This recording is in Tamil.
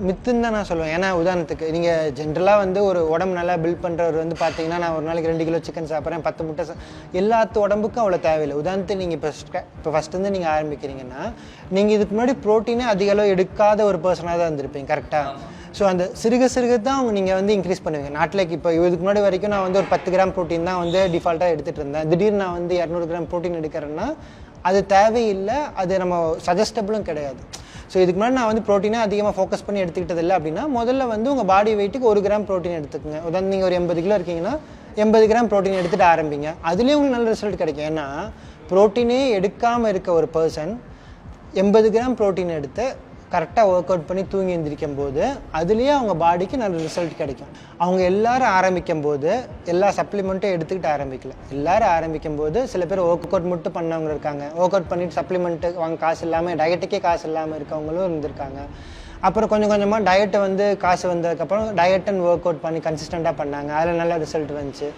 மித்துன்னு தான் நான் சொல்லுவேன். ஏன்னா உதாரணத்துக்கு நீங்கள் ஜென்ரலாக வந்து ஒரு உடம்பு நல்லா பில்ட் பண்ணுறவர் வந்து பார்த்தீங்கன்னா, நான் ஒரு நாளைக்கு 2 கிலோ சிக்கன் சாப்பிட்றேன், 10 முட்டை எல்லாத்து உடம்புக்கும் அவ்வளோ தேவையில்லை. உதாரணத்துக்கு நீங்கள் இப்போ ஃபஸ்ட்டு நீங்கள் ஆரம்பிக்கிறீங்கன்னா, நீங்கள் இதுக்கு முன்னாடி ப்ரோட்டீனே அதிக அளவு எடுக்காத ஒரு பர்சனாக தான் இருந்திருப்பீங்க, கரெக்டாக? ஸோ அந்த சிறுக சிறுக தான் நீங்கள் வந்து இன்க்ரீஸ் பண்ணுவீங்க. நாட்டில் இப்போ இதுக்கு முன்னாடி வரைக்கும் நான் வந்து ஒரு 10 கிராம் ப்ரோட்டீன் தான் வந்து டிஃபால்ட்டாக எடுத்துகிட்டு இருந்தேன். திடீர்னு நான் வந்து 200 கிராம் ப்ரோட்டீன் எடுக்கிறேன்னா அது தேவையில்லை, அது நம்ம சஜஸ்டபிளும் கிடையாது. ஸோ இதுக்கு முன்னாடி நான் வந்து ப்ரோட்டீனை அதிகமாக ஃபோக்கஸ் பண்ணி எடுத்துக்கிட்டது இல்லை அப்படின்னா, முதல்ல வந்து உங்கள் பாடி வெயிட்டுக்கு 1 கிராம் ப்ரோட்டீன் எடுத்துக்கோங்க. உதாரணம் நீங்கள் ஒரு 80 கிலோ இருக்கீங்கன்னா 80 கிராம் ப்ரோட்டீன் எடுத்துகிட்டு ஆரம்பிங்க. அதுலேயும் உங்களுக்கு நல்ல ரிசல்ட் கிடைக்கும். ஏன்னா ப்ரோட்டீனே எடுக்காமல் இருக்க ஒரு பர்சன் 80 கிராம் ப்ரோட்டீன் எடுத்து கரெக்டாக ஒர்க் அவுட் பண்ணி தூங்கி எழுந்திரிக்கும் போது அதுலேயே அவங்க பாடிக்கு நல்ல ரிசல்ட் கிடைக்கும். அவங்க எல்லாரும் ஆரம்பிக்கும் போது எல்லா சப்ளிமெண்ட்டும் எடுத்துக்கிட்டு ஆரம்பிக்கல. எல்லாரும் ஆரம்பிக்கும் போது சில பேர் ஒர்க் அவுட் மட்டும் பண்ணவங்க இருக்காங்க, ஒர்க் அவுட் பண்ணிட்டு சப்ளிமெண்ட்டு வாங்க காசு இல்லாமல் டயட்டுக்கே காசு இல்லாமல் இருக்கவங்களும் இருந்திருக்காங்க. அப்புறம் கொஞ்சம் கொஞ்சமாக டயட்டை வந்து காசு வந்ததுக்கப்புறம் டயட் அண்ட் ஒர்க் அவுட் பண்ணி கன்சிஸ்டண்ட்டாக பண்ணாங்க, அதில் நல்ல ரிசல்ட் வந்துச்சு.